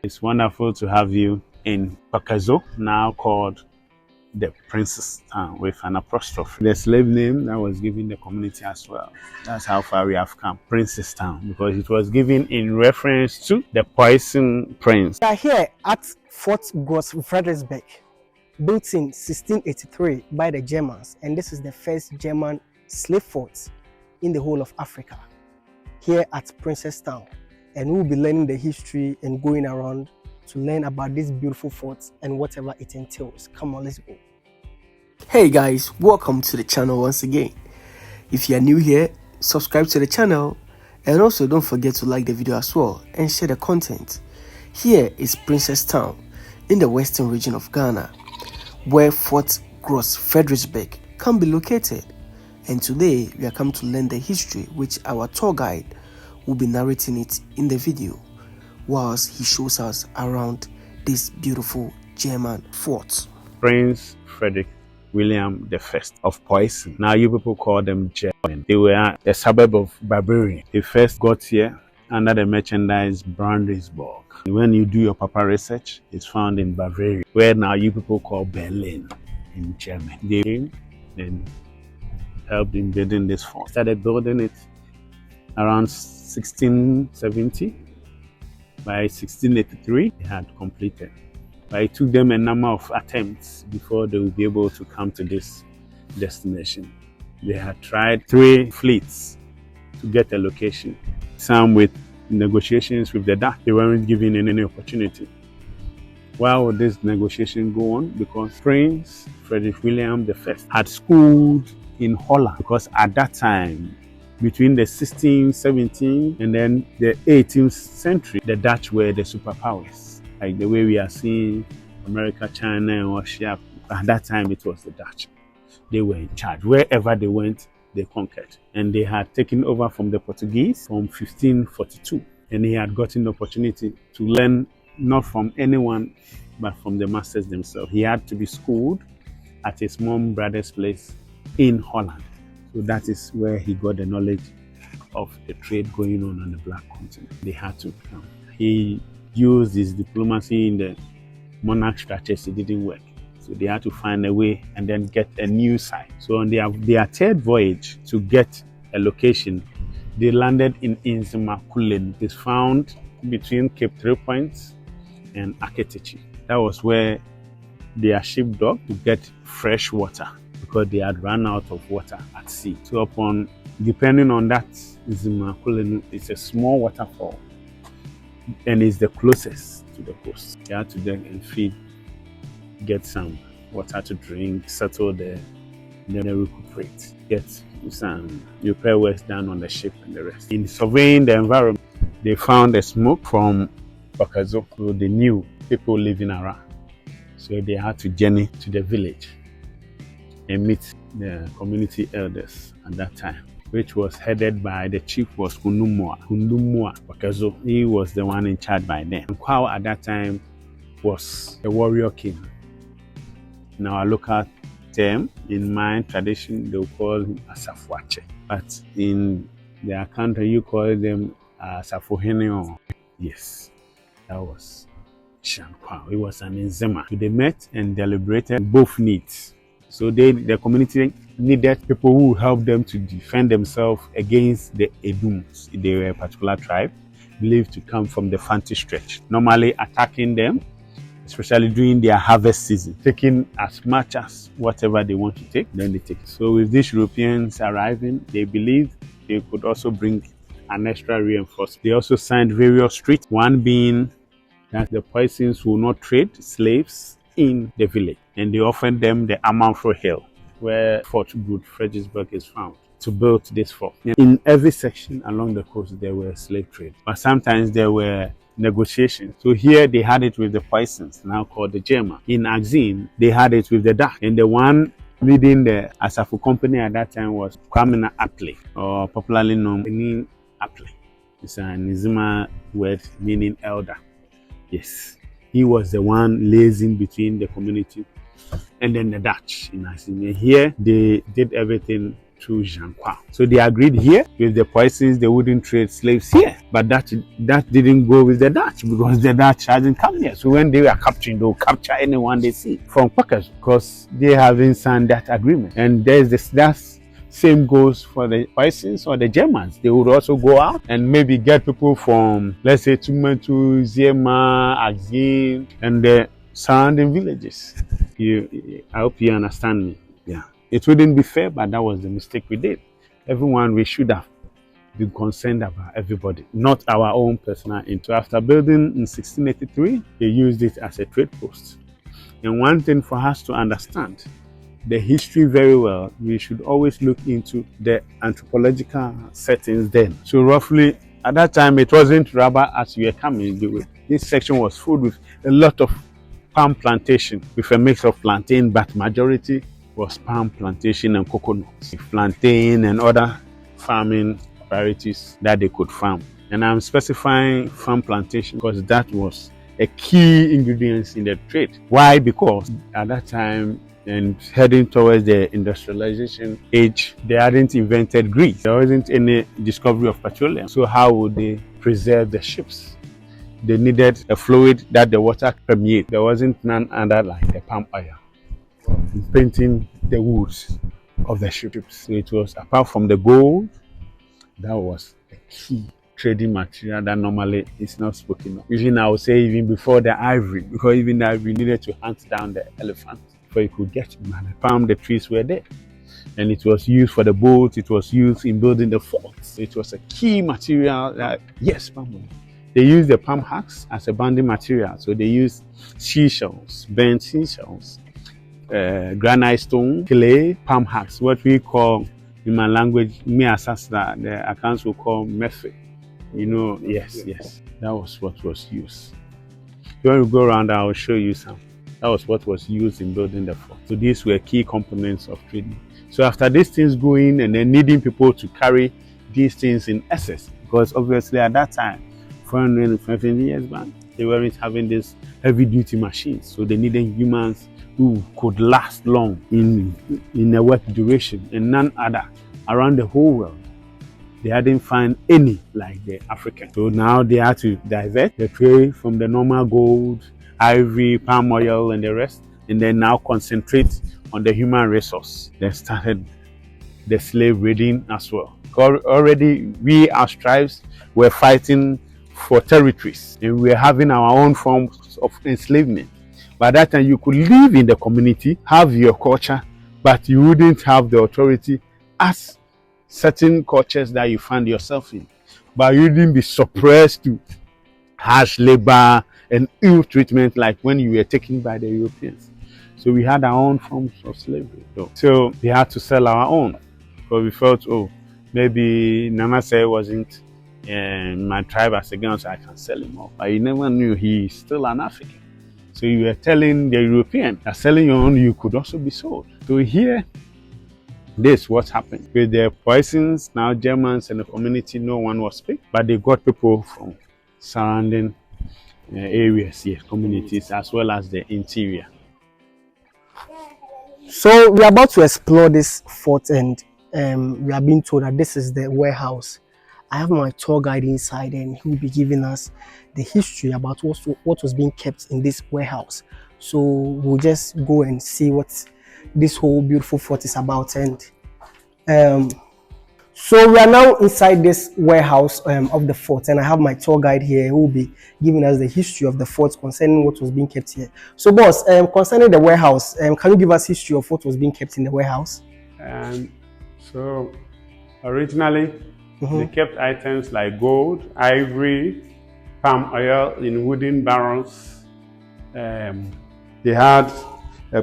It's wonderful to have you in Pakazo, now called the Princestown with an apostrophe. The slave name that was given the community as well. That's how far we have come. Princestown, because it was given in reference to the poison prince. We are here at Fort Gross Fredericksburg, built in 1683 by the Germans, and this is the first German slave fort in the whole of Africa, here at Princestown. And we'll be learning the history and going around to learn about this beautiful fort and whatever it entails. Come on, let's go. Hey guys, welcome to the channel once again. If you are new here, subscribe to the channel, and also don't forget to like the video as well and share the content. Here is Princestown in the western region of Ghana, where Fort Gross Fredericksburg can be located. And today we are come to learn the history, which our tour guide will be narrating it in the video whilst he shows us around this beautiful German fort. Prince Frederick William I of Poison. Now you people call them German. They were a suburb of Bavaria. They first got here under the merchandise Brandenburg. When you do your proper research, it's found in Bavaria, where now you people call Berlin in Germany. They came and helped in building this fort. Started building it around 1670. By 1683, they had completed. But it took them a number of attempts before they would be able to come to this destination. They had tried 3 fleets to get a location. Some with negotiations with the Dutch. They weren't given any opportunity. Why would this negotiation go on? Because Prince Frederick William I had schooled in Holland, because at that time, between the 16th, 17th, and then the 18th century, the Dutch were the superpowers. Like the way we are seeing America, China, and Russia. At that time, it was the Dutch. They were in charge. Wherever they went, they conquered. And they had taken over from the Portuguese from 1542. And he had gotten the opportunity to learn not from anyone, but from the masters themselves. He had to be schooled at his mom brother's place in Holland. So that is where he got the knowledge of the trade going on the Black Continent. They had to come. He used his diplomacy in the monarch structures. It didn't work. So they had to find a way and then get a new site. So on their third voyage to get a location, they landed in Inzimakulen. It's found between Cape 3 Points and Aketechi. That was where their ship docked to get fresh water, because they had run out of water at sea. So depending on that, Inzimakulen is a small waterfall and is the closest to the coast. They had to then feed, get some water to drink, settle there, then recuperate, get some repair works done on the ship and the rest. In surveying the environment, they found a smoke from Pakazo, so they knew people living around. So they had to journey to the village and meet the community elders at that time, which was headed by the chief was Kundumua Pakazo. He was the one in charge by them. Kwao at that time was a warrior king. In our local term, in my tradition, they will call him Asafuache. But in their country, you call them Asafuhenio. Yes, that was Shankwa. He was an Nzema. So they met and deliberated both needs. So the community needed people who would help them to defend themselves against the Edums. They were a particular tribe, believed to come from the Fanti Stretch, normally attacking them, especially during their harvest season, taking as much as whatever they want to take, then they take it. So with these Europeans arriving, they believed they could also bring an extra reinforcement. They also signed various treaties, one being that the Poisons will not trade slaves in the village, and they offered them the Manfro Hill, where Fort Gross Fredericksburg is found, to build this fort. In every section along the coast, there were slave trade, but sometimes there were negotiations. So here they had it with the Poisons, now called the German. In Axine, they had it with the Dutch, and the one leading the Asafu company at that time was Kwame Apley, or popularly known as Apley. It's an Nzima word meaning elder. Yes, he was the one liaising between the community and then the Dutch in Axine. Here they did everything to Jankwa. So they agreed here with the Poissons they wouldn't trade slaves here. But that didn't go with the Dutch because the Dutch hadn't come here. So when they were capturing, they'll capture anyone they see from Quakers because they haven't signed that agreement. And there's this same goes for the Poissons or the Germans. They would also go out and maybe get people from, let's say, Tumatu, Ziema, Axin, and the surrounding villages. I hope you understand me. Yeah. It wouldn't be fair, but that was the mistake we did. Everyone, we should have been concerned about everybody, not our own personal interest. So after building in 1683, they used it as a trade post. And one thing for us to understand the history very well, we should always look into the anthropological settings then. So roughly at that time, it wasn't rubber as we were coming. This section was full with a lot of palm plantation with a mix of plantain, but majority was palm plantation and coconuts, plantain and other farming varieties that they could farm. And I'm specifying farm plantation because that was a key ingredient in the trade. Why? Because at that time, and heading towards the industrialization age, they hadn't invented grease. There wasn't any discovery of petroleum. So how would they preserve the ships? They needed a fluid that the water permeate. There wasn't none other like the palm oil. Painting the woods of the ships. So it was, apart from the gold, that was a key trading material that normally is not spoken of. Even I would say even before the ivory, because even the ivory needed to hunt down the elephant before you could get it. Man, palm the trees were there. And it was used for the boats, it was used in building the forts. It was a key material that, yes, palm oil. They used the palm husks as a bonding material. So they used seashells, burnt seashells, granite stone, clay, palm husks, what we call in my language, the accounts will call method. You know, yes. That was what was used. When we go around, I will show you some. That was what was used in building the fort. So these were key components of trading. So after these things going and then needing people to carry these things in excess, because obviously at that time, 450 years back, they weren't having these heavy duty machines. So they needed humans who could last long in a work duration and none other around the whole world. They hadn't found any like the African. So now they had to divert the trade from the normal gold, ivory, palm oil and the rest, and then now concentrate on the human resource. They started the slave raiding as well. Already we as tribes were fighting for territories and we were having our own forms of enslavement. By that time you could live in the community, have your culture, but you wouldn't have the authority as certain cultures that you find yourself in. But you wouldn't be suppressed to harsh labor and ill treatment like when you were taken by the Europeans. So we had our own forms of slavery. So we had to sell our own. Because we felt, oh, maybe Namase wasn't my tribe as a gun, so I can sell him off. But you never knew he's still an African. So you were telling the European that selling your own, you could also be sold. So here, this is what happened. With the Poissons, now Germans and the community, no one was speaking, but they got people from surrounding areas here, communities, as well as the interior. So we are about to explore this fort and we are being told that this is the warehouse. I have my tour guide inside and he will be giving us the history about what was being kept in this warehouse. So we'll just go and see what this whole beautiful fort is about. And so we are now inside this warehouse of the fort, and I have my tour guide here who will be giving us the history of the fort concerning what was being kept here. So boss, concerning the warehouse, can you give us history of what was being kept in the warehouse? So originally they kept items like gold, ivory, palm oil in wooden barrels. They had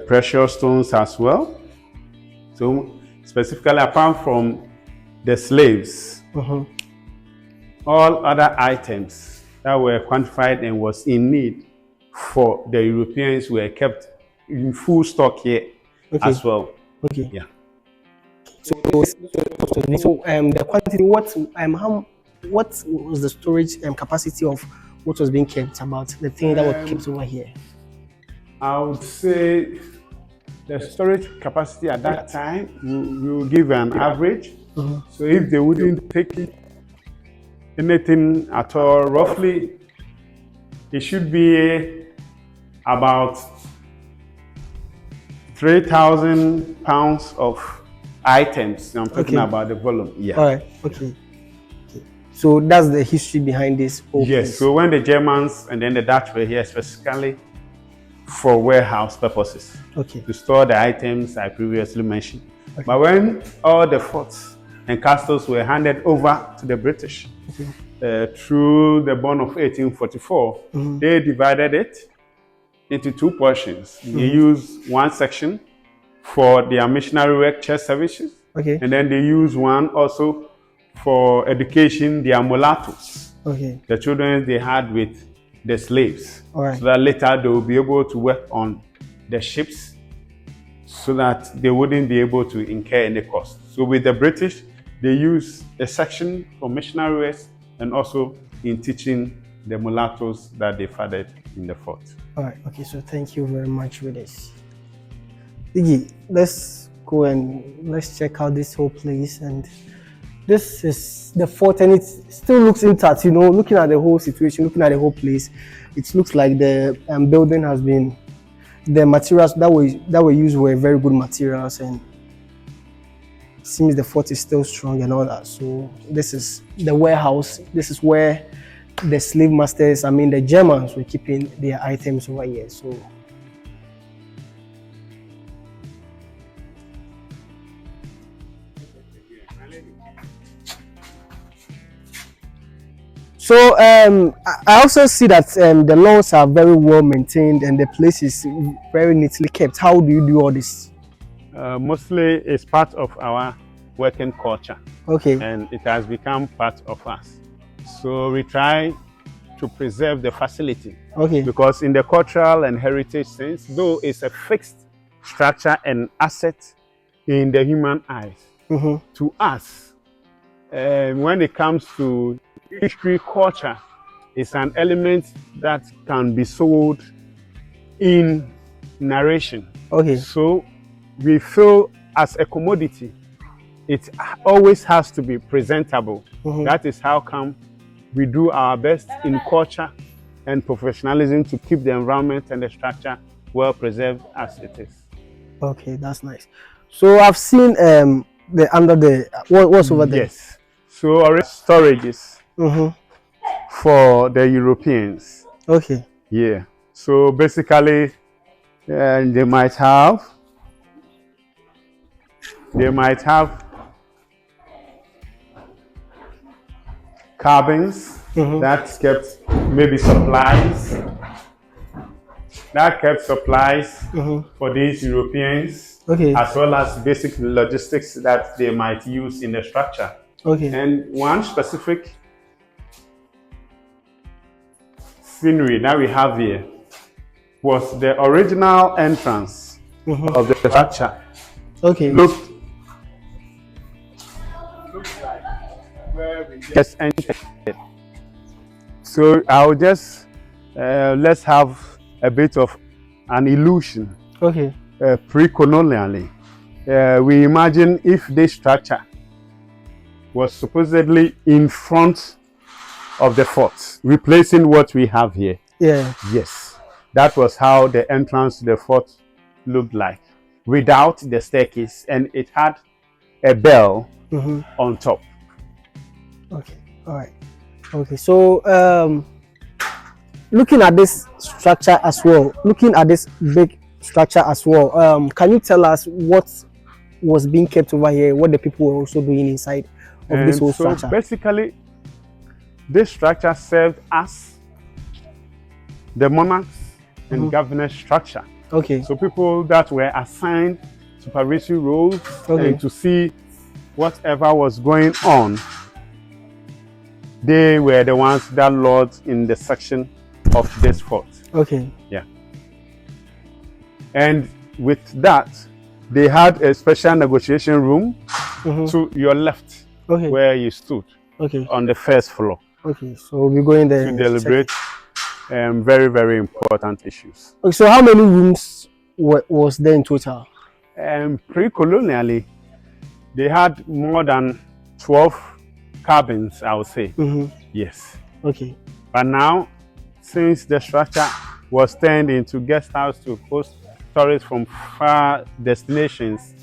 precious stones as well. So specifically, apart from the slaves, all other items that were quantified and was in need for the Europeans were kept in full stock here as well. Okay. Yeah. So the quantity, what was the storage capacity of what was being kept, about the thing that was kept over here? I would say the storage capacity at that time, we will give an average. So if they wouldn't take anything at all, roughly, it should be about 3,000 pounds of items. I'm talking about the volume. Yeah. All right. Okay. So that's the history behind this whole place. So when the Germans and then the Dutch were here specifically for warehouse purposes, to store the items I previously mentioned. But when all the forts and castles were handed over to the British through the Bond of 1844, they divided it into two portions. They used one section for their missionary work, church services, and then they use one also for education, their mulattoes, the children they had with the slaves, so that later they will be able to work on the ships so that they wouldn't be able to incur any cost. So with the British, they use a section for missionary work and also in teaching the mulattoes that they fathered in the fort. All right, okay, so thank you very much for this. Iggy, let's go and let's check out this whole place. And this is the fort, and it still looks intact, you know, looking at the whole situation, looking at the whole place. It looks like the building has been, the materials that were used were very good materials, and it seems the fort is still strong and all that. So this is the warehouse. This is where the slave masters, the Germans, were keeping their items over here. So I also see that the lawns are very well maintained and the place is very neatly kept. How do you do all this? Mostly it's part of our working culture. And it has become part of us. So we try to preserve the facility. Because in the cultural and heritage sense, though it's a fixed structure and asset in the human eyes, to us, when it comes to history, culture is an element that can be sold in narration. So we feel as a commodity, it always has to be presentable. That is how come we do our best in culture and professionalism to keep the environment and the structure well preserved as it is. Okay, that's nice. So I've seen what's over there? Yes. So our storages for the Europeans. Yeah. So basically, they might have cabins that kept maybe supplies. That kept supplies for these Europeans, as well as basic logistics that they might use in the structure. And one specific scenery that we have here was the original entrance of the structure. Looked like where we just entered. So I'll just let's have a bit of an illusion. Pre-colonially, we imagine if this structure was supposedly in front of the fort, replacing what we have here. Yes, that was how the entrance to the fort looked like, without the staircase, and it had a bell on top. All right. So looking at this structure as well, big structure as well, can you tell us what was being kept over here, what the people were also doing inside of this whole structure? So basically, this structure served as the monarchs and governors structure. So people that were assigned supervisory roles and to see whatever was going on, they were the ones that lodged in the section of this fort. Yeah. And with that, they had a special negotiation room to your left, where you stood, on the first floor. So we'll be going there to deliberate very, very important issues. So how many rooms was there in total? Pre-colonially, they had more than 12 cabins, I would say. Yes. Okay. But now, since the structure was turned into guest house to host tourists from far destinations,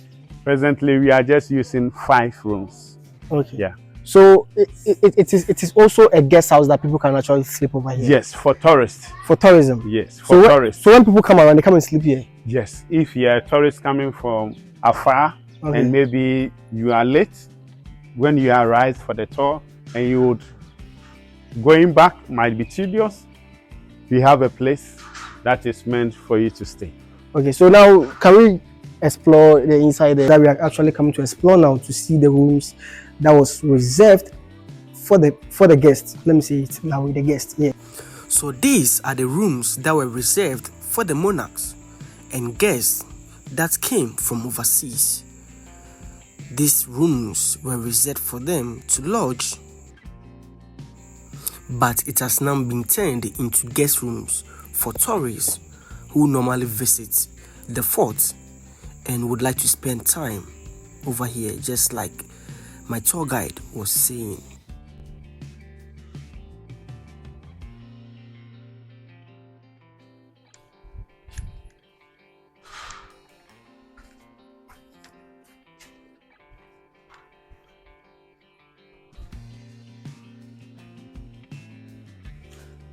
presently we are just using 5 rooms. Okay. Yeah. So it is also a guest house that people can actually sleep over here. Yes, for tourists. For tourism. Yes, for tourists. So when people come around, they come and sleep here. Yes, if you are a tourist coming from afar, and maybe you are late when you arrive for the tour, and you would going back might be tedious, we have a place that is meant for you to stay. Okay, so now can we explore the inside there? That we are actually coming to explore now to see the rooms that was reserved for the guests. Let me see it now with the guests here. So these are the rooms that were reserved for the monarchs and guests that came from overseas. These rooms were reserved for them to lodge, but it has now been turned into guest rooms for tourists who normally visit the fort and would like to spend time over here, just like my tour guide was saying.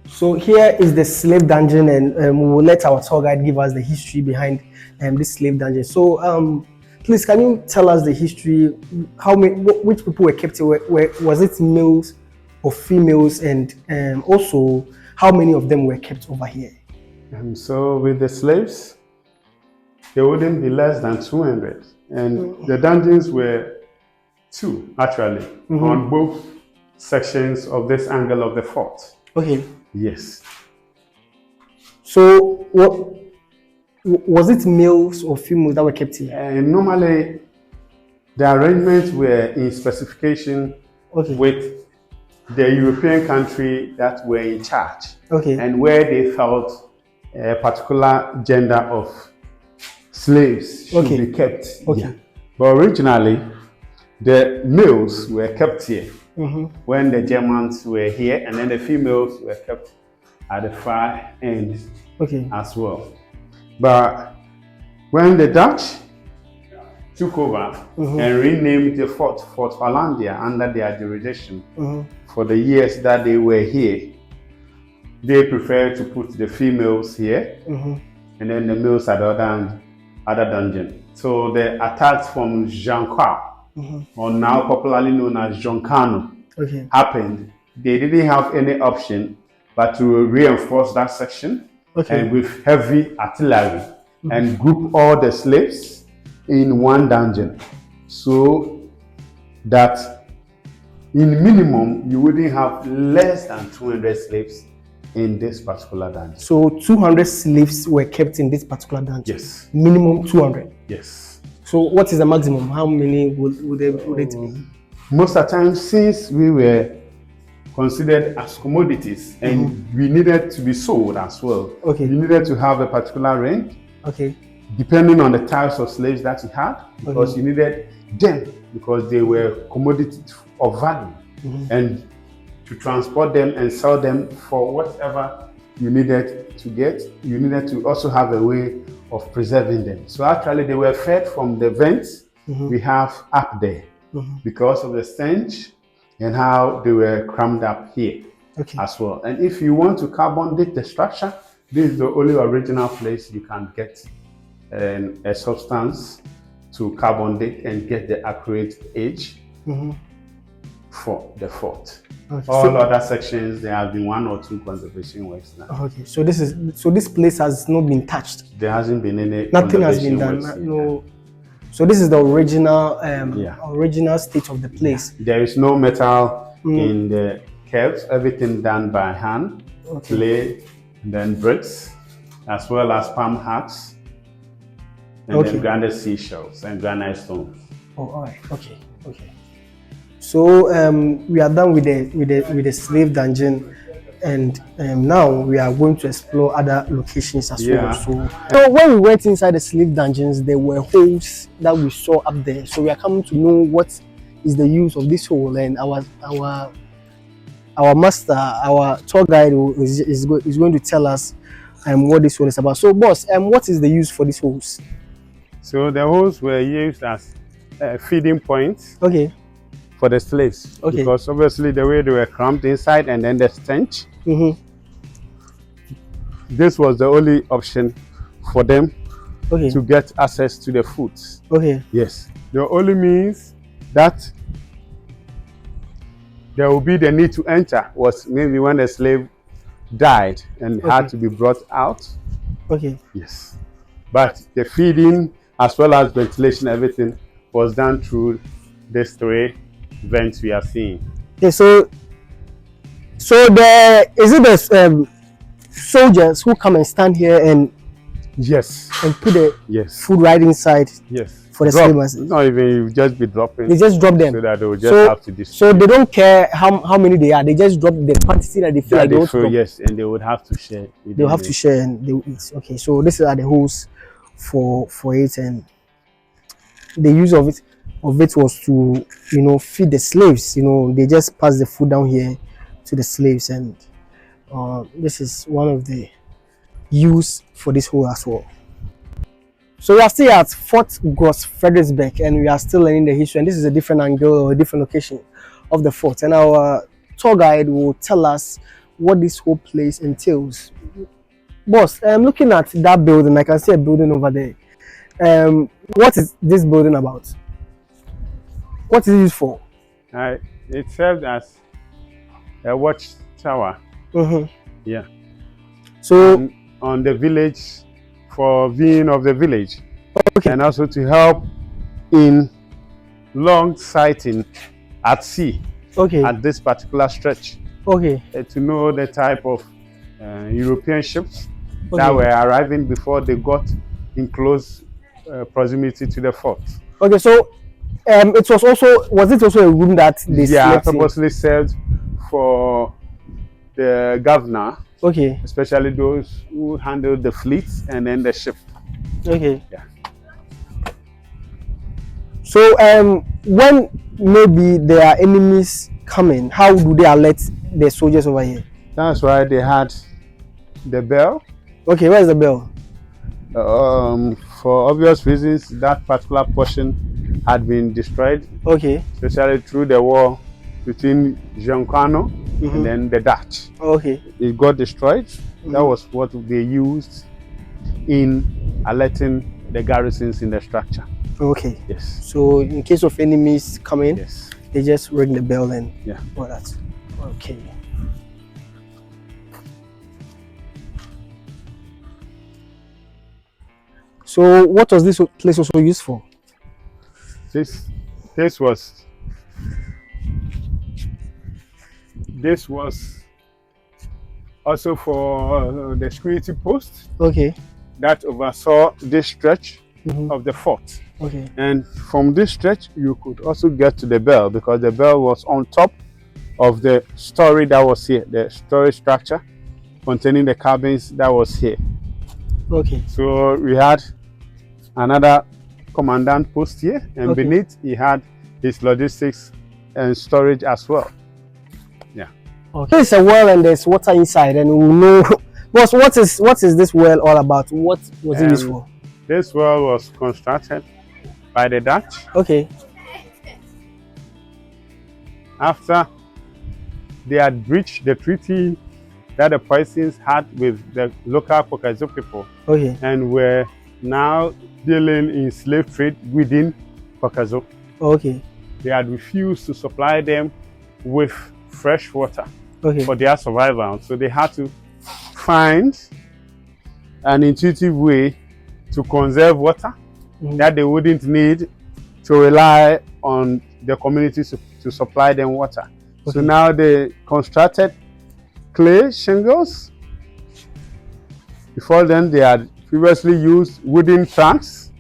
So here is the slave dungeon, and we will let our tour guide give us the history behind this slave dungeon. So please, can you tell us the history? How many, which people were kept here? Was it males or females, and also how many of them were kept over here? So with the slaves, there wouldn't be less than 200, and the dungeons were 2 actually on both sections of this angle of the fort. Okay. Yes. So what was it, males or females that were kept here? Normally, the arrangements were in specification with the European country that were in charge, and where they felt a particular gender of slaves should be kept. Yeah. But originally, the males were kept here when the Germans were here, and then the females were kept at the far end as well. But when the Dutch took over and renamed the fort Fort Hollandia under their jurisdiction for the years that they were here, they preferred to put the females here and then the males at the other dungeon. So the attacks from Janqua, or now popularly known as Joncano, happened. They didn't have any option but to reinforce that section and with heavy artillery and group all the slaves in one dungeon, so that in minimum you wouldn't have less than 200 slaves in this particular dungeon. So 200 slaves were kept in this particular dungeon? Yes. Minimum 200? Yes. So what is the maximum? How many would it be? Most of the time, since we were considered as commodities and we needed to be sold as well, we needed to have a particular range, depending on the types of slaves that you had, because you needed them because they were commodities of value, and to transport them and sell them for whatever you needed to get, you needed to also have a way of preserving them. So actually they were fed from the vents we have up there because of the stench and how they were crammed up here as well. And if you want to carbon date the structure, this is the only original place you can get a substance to carbon date and get the accurate age for the fort. All other sections, there have been 1 or 2 conservation works now. So this place has not been touched. There hasn't been any. Nothing has been done. No. So this is the original original state of the place. There is no metal in the caves. Everything done by hand, clay, then bricks, as well as palm huts, and then granite seashells and granite stones. Oh, all right. Okay. So we are done with the slave dungeon. And now we are going to explore other locations as well. Yeah. So when we went inside the slave dungeons, there were holes that we saw up there. So we are coming to know what is the use of this hole, and our master, our tour guide is going to tell us what this hole is about. So boss, what is the use for these holes? So the holes were used as feeding points. Okay. For the slaves, okay. Because obviously the way they were cramped inside and then the stench, this was the only option for them to get access to the foods. Okay. Yes. The only means that there will be the need to enter was maybe when a slave died and had to be brought out. Okay. Yes. But the feeding as well as ventilation, everything was done through these three vents we are seeing. Okay, so there is it the soldiers who come and stand here and put the food right inside for the slaves? Not even, you just be dropping. They just drop them so that they will just have to distribute. So they don't care how many they are. They just drop the quantity that they feel like they want to drop. Yes, and they would have to share. They will have to share and they will eat. Okay, so these are the holes for it, and the use of it was to feed the slaves. They just pass the food down here to the slaves, and this is one of the use for this hole as well. So we are still at Fort Gross Fredericksburg, and we are still learning the history, and this is a different angle or a different location of the fort, and our tour guide will tell us what this whole place entails. Boss, I'm looking at that building. I can see a building over there. What is this building about? What is it used for? It served as a watchtower. Yeah. So on the village, for viewing of the village, and also to help in long sighting at sea. At this particular stretch. To know the type of European ships that were arriving before they got in close proximity to the fort. So was it also a room that they slept in? Purposely served for the governor, especially those who handled the fleet and then the ship. So when maybe there are enemies coming, how do they alert the soldiers over here? That's why they had the bell. Where is the bell? For obvious reasons, that particular portion had been destroyed. Especially through the war between Giancano and then the Dutch. It got destroyed. That was what they used in alerting the garrisons in the structure. Yes. So in case of enemies coming, they just ring the bell and all that. So what was this place also used for? This was also for the security post that oversaw this stretch of the fort. And from this stretch you could also get to the bell, because the bell was on top of the story that was here, the storage structure containing the cabins that was here. So we had another commandant post here, and beneath he had his logistics and storage as well. It's a well and there's water inside, and we'll know. Boss, what is this well all about? What was it used for? This well was constructed by the Dutch. After they had breached the treaty that the Pisces had with the local Pokazo people, and were now dealing in slave trade within Pokazo. They had refused to supply them with fresh water for their survival, so they had to find an intuitive way to conserve water that they wouldn't need to rely on the communities to supply them water. So now they constructed clay shingles. Before then, they had previously used wooden tanks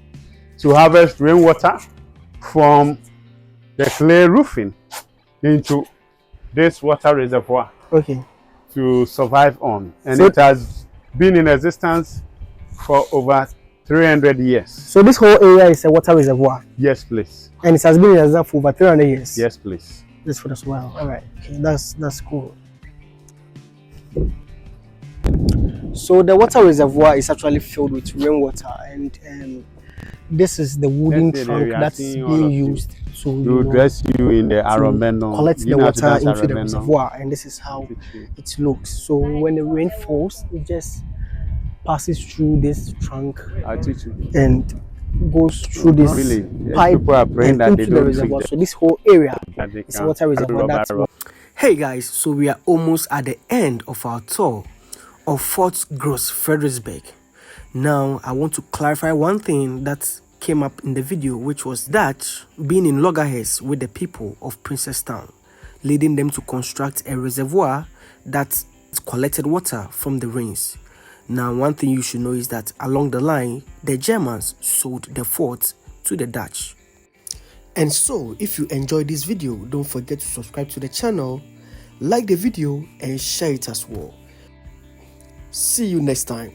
to harvest rainwater from the clay roofing into this water reservoir. to survive on. And So- it has been in existence for over 300 years. So this whole area is a water reservoir, Yes, please. and it has been in existence for over 300 years. Yes, please. This food as well. All right. Okay, that's cool. So the water reservoir is actually filled with rainwater, and this is the wooden Yes, trunk we are that's seeing all being of you. used to You dress you in the aromeno. collect You the know how to water dance into the aromeno. reservoir, and this is how it looks. So when the rain falls, it just passes through this trunk I'll teach you. and goes through this Really, yes, pipe people are praying and that into they the don't reservoir. drink So this whole area that they is a can water reservoir. rub That's around. what. Hey guys, so we are almost at the end of our tour of Fort Gross Fredericksburg. Now I want to clarify one thing that came up in the video, which was that being in loggerheads with the people of Princestown, leading them to construct a reservoir that collected water from the rains. Now one thing you should know is that along the line, the Germans sold the fort to the Dutch. And so if you enjoyed this video, don't forget to subscribe to the channel, like the video and share it as well. See you next time.